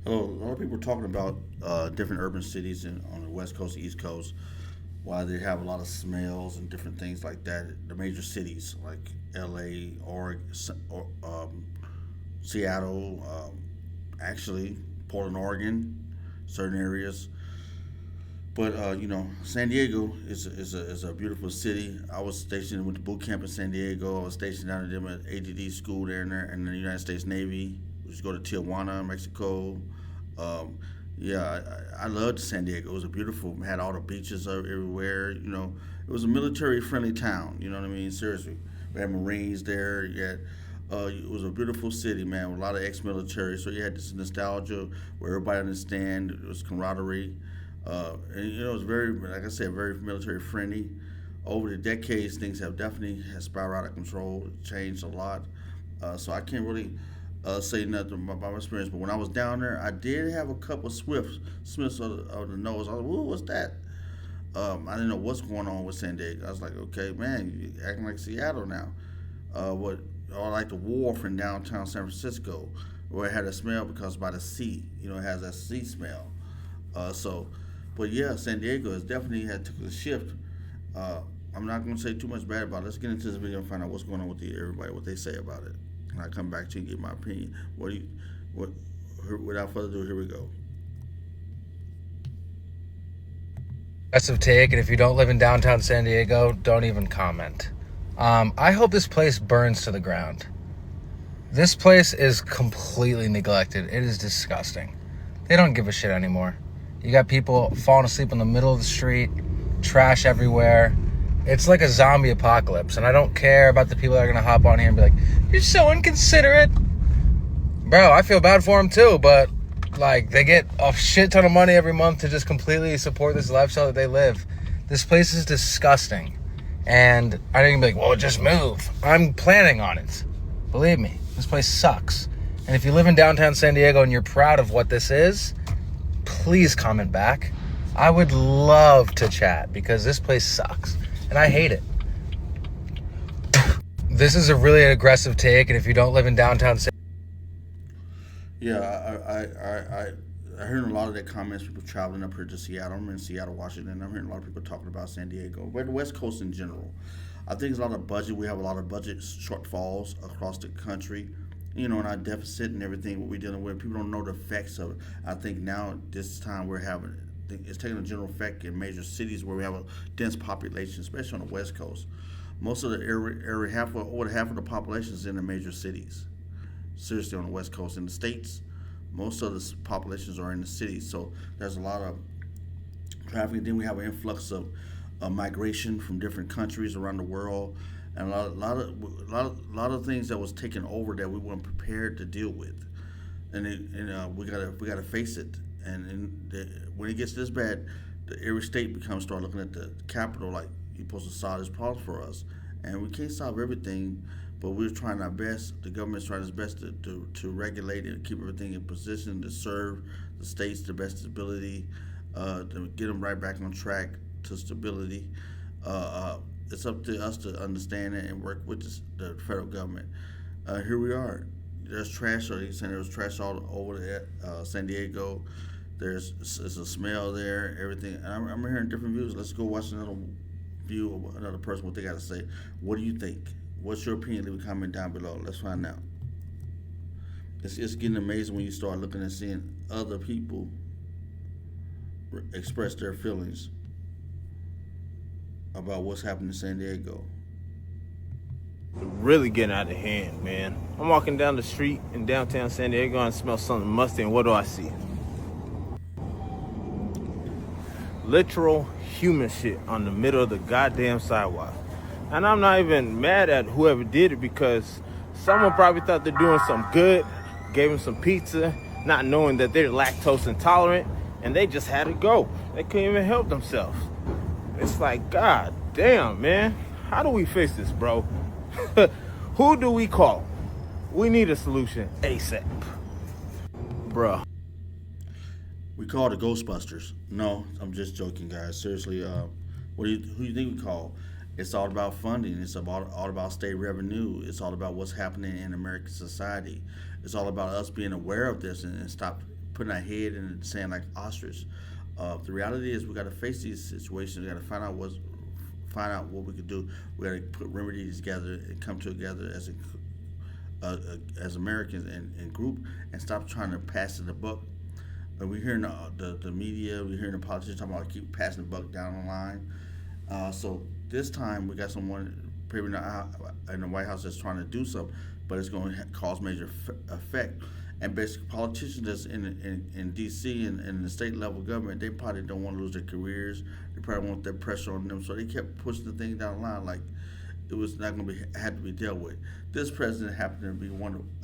So a lot of people are talking about different urban cities on the West Coast, East Coast, why they have a lot of smells and different things like that. The major cities like L.A., Oregon, Seattle, actually Portland, Oregon, certain areas. But San Diego is a beautiful city. I was stationed with the boot camp in San Diego. I was stationed down at them at ADD school there in the United States Navy. We used to go to Tijuana, Mexico. Um, yeah, I loved San Diego. It was a beautiful. Had all the beaches everywhere. It was a military friendly town. You know what I mean? Seriously, we had Marines there. It was a beautiful city, man, with a lot of ex-military. So you had this nostalgia where everybody understand. It was camaraderie. And it was very, like I said, very military friendly. Over the decades, things have definitely has spiraled out of control, changed a lot. So I can't really say nothing about my experience. But when I was down there, I did have a couple Smiths of the nose. I was like, "Ooh, what's that?" I didn't know what's going on with San Diego. I was like, "Okay, man, you acting like Seattle now." What or like the wharf in downtown San Francisco, where it had a smell because by the sea, it has that sea smell. So, but yeah, San Diego has definitely had took a shift. Uh, I'm not going to say too much bad about it. Let's get into this video and find out what's going on with everybody, what they say about it, and I come back to you and give my opinion. What do you, what? Without further ado, here we go. Aggressive take, and if you don't live in downtown San Diego, don't even comment. I hope this place burns to the ground. This place is completely neglected. It is disgusting. They don't give a shit anymore. You got people falling asleep in the middle of the street, trash everywhere. It's like a zombie apocalypse, and I don't care about the people that are going to hop on here and be like, "You're so inconsiderate." Bro, I feel bad for them too, but like they get a shit ton of money every month to just completely support this lifestyle that they live. This place is disgusting. And I didn't be like, "Well, just move." I'm planning on it. Believe me, this place sucks. And if you live in downtown San Diego and you're proud of what this is, please comment back. I would love to chat because this place sucks and I hate it. This is a really aggressive take, and if you don't live in downtown San Yeah, I heard a lot of the comments. People traveling up here to Seattle. I'm in Seattle, Washington. I'm hearing a lot of people talking about San Diego, but the West Coast in general. I think it's a lot of budget. We have a lot of budget shortfalls across the country. And our deficit and everything what we're dealing with. People don't know the effects of it. I think now this time we're having it's taking a general effect in major cities where we have a dense population, especially on the West Coast. Most of the area over half of the population is in the major cities. Seriously, on the West Coast, in the states, most of the populations are in the cities. So there's a lot of traffic. Then we have an influx of migration from different countries around the world, and a lot of things that was taken over that we weren't prepared to deal with, and we gotta face it. And when it gets this bad, every state becomes start looking at the capital like you're supposed to solve this problem for us, and we can't solve everything. But we're trying our best. The government's trying its best to regulate and keep everything in position to serve the states the best ability, to get them right back on track to stability. Uh, uh, it's up to us to understand it and work with the federal government. Here we are. There's trash. Or they saying there was trash all over San Diego. It's a smell there. Everything. And I'm hearing different views. Let's go watch another view of another person what they got to say. What do you think? What's your opinion? Leave a comment down below. Let's find out. It's getting amazing when you start looking and seeing other people express their feelings about what's happening in San Diego. Really getting out of hand, man. I'm walking down the street in downtown San Diego and smell something musty, and what do I see? Literal human shit on the middle of the goddamn sidewalk. And I'm not even mad at whoever did it because someone probably thought they're doing something good, gave them some pizza, not knowing that they're lactose intolerant, and they just had to go. They couldn't even help themselves. It's like, God damn, man. How do we fix this, bro? Who do we call? We need a solution ASAP. Bruh. We call the Ghostbusters. No, I'm just joking, guys. Seriously, who do you think we call? It's all about funding. It's all about state revenue. It's all about what's happening in American society. it's all about us being aware of this and stop putting our head in the sand like ostrich. The reality is we got to face these situations. We got to find out what we can do. We got to put remedies together and come together as Americans and group and stop trying to pass the buck. We're hearing the media, we're hearing the politicians talking about keep passing the buck down the line. So this time we got someone maybe in the White House that's trying to do something, but it's going to cause major effect. And basically, politicians that's in D.C. and in the state level government, they probably don't want to lose their careers. They probably want that pressure on them, so they kept pushing the thing down the line like it was not going to be had to be dealt with. This president happened to be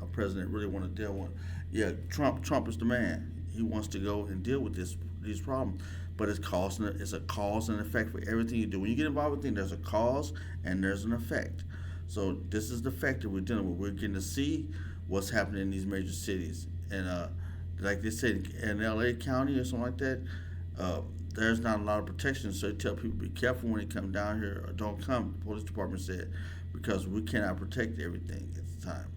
a president really want to deal with. Yeah, Trump is the man. He wants to go and deal with these problems, but it's a cause and effect for everything you do. When you get involved with things, there's a cause and there's an effect. So this is the effect that we're dealing with. We're getting to see what's happening in these major cities, and like they said in L.A. County or something like that, there's not a lot of protection. So they tell people be careful when they come down here or don't come. The police department said because we cannot protect everything at the time.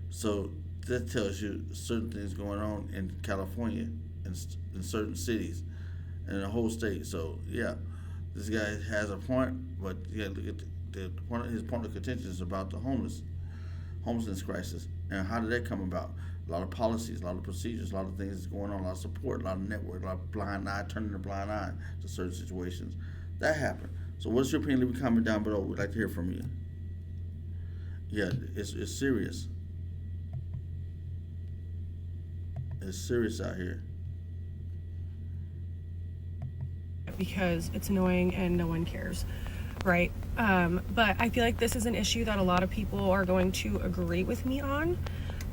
So that tells you certain things going on in California and in certain cities and the whole state. So yeah, this guy has a point, but yeah, look at his point of contention is about the homelessness crisis and how did that come about? A lot of policies, a lot of procedures, a lot of things going on, a lot of support, a lot of network, a lot of blind eye, turning a blind eye to certain situations. That happened. So what's your opinion? Leave a comment down below. We'd like to hear from you. Yeah, it's serious. It's serious out here. Because it's annoying and no one cares, right? But I feel like this is an issue that a lot of people are going to agree with me on.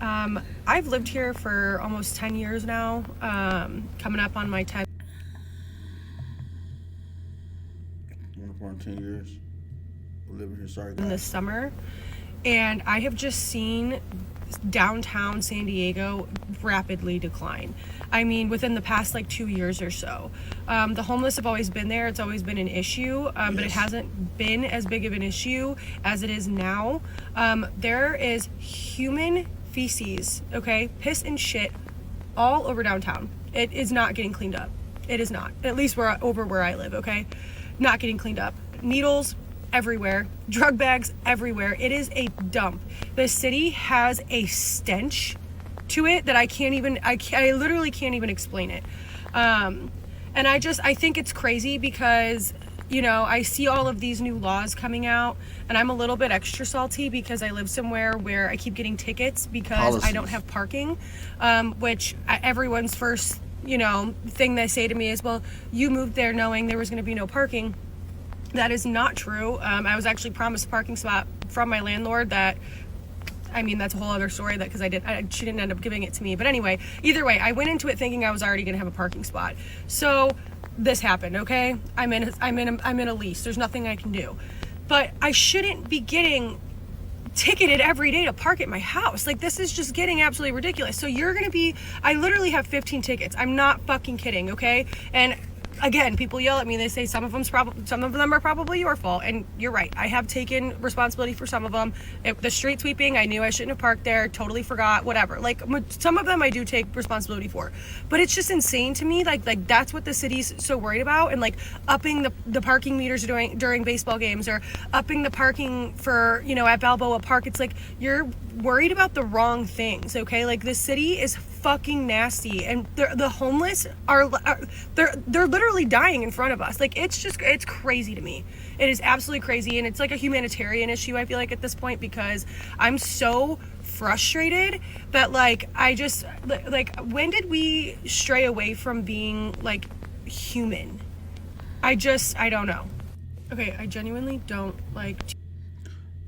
I've lived here for almost 10 years now, coming up on my 10th. On 10 years. We're living here, sorry guys. In the summer, and I have just seen downtown San Diego rapidly decline. I mean, within the past 2 years or so. The homeless have always been there. It's always been an issue, but it hasn't been as big of an issue as it is now. There is human feces, okay, piss and shit all over downtown. It is not getting cleaned up. It is not. At least over where I live, okay? Not getting cleaned up. Needles everywhere, drug bags everywhere. It is a dump. The city has a stench to it that I literally can't even explain it. And I think it's crazy because, I see all of these new laws coming out and I'm a little bit extra salty because I live somewhere where I keep getting tickets because I don't have parking, which everyone's first, thing they say to me is, well, you moved there knowing there was going to be no parking. That is not true. I was actually promised a parking spot from my landlord that's a whole other story because she didn't end up giving it to me. But anyway, either way, I went into it thinking I was already going to have a parking spot. So this happened, okay? I'm in a lease. There's nothing I can do. But I shouldn't be getting ticketed every day to park at my house. This is just getting absolutely ridiculous. So I literally have 15 tickets. I'm not fucking kidding, okay? And again, people yell at me. They say some of them are probably your fault, and you're right. I have taken responsibility for some of them. The street sweeping, I knew I shouldn't have parked there. Totally forgot. Whatever. Some of them I do take responsibility for, but it's just insane to me. That's what the city's so worried about, and upping the parking meters during baseball games, or upping the parking for at Balboa Park. It's you're worried about the wrong things. Okay, the city is fucking nasty, and the homeless are they're literally dying in front of us. It's crazy to me. It is absolutely crazy, and it's a humanitarian issue, I feel at this point, because I'm so frustrated that I just when did we stray away from being human? I don't know. Okay, I genuinely don't like.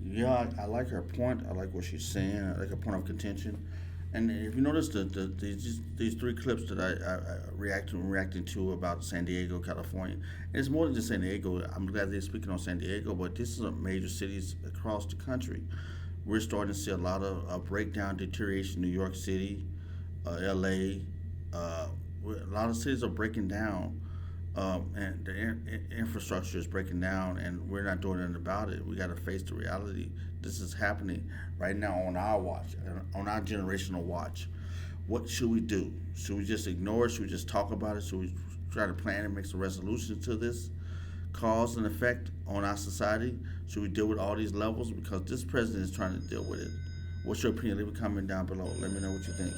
Yeah, I like her point. I like what she's saying. I like her point of contention. And if you notice these three clips that I reacting to about San Diego, California, and it's more than just San Diego. I'm glad they're speaking on San Diego, but this is a major cities across the country. We're starting to see a lot of breakdown, deterioration. New York City, L.A., a lot of cities are breaking down and the infrastructure is breaking down, and we're not doing anything about it. We got to face the reality. This is happening right now on our watch, on our generational watch. What should we do? Should we just ignore it? Should we just talk about it? Should we try to plan and make some resolutions to this cause and effect on our society? Should we deal with all these levels? Because this president is trying to deal with it. What's your opinion? Leave a comment down below. Let me know what you think.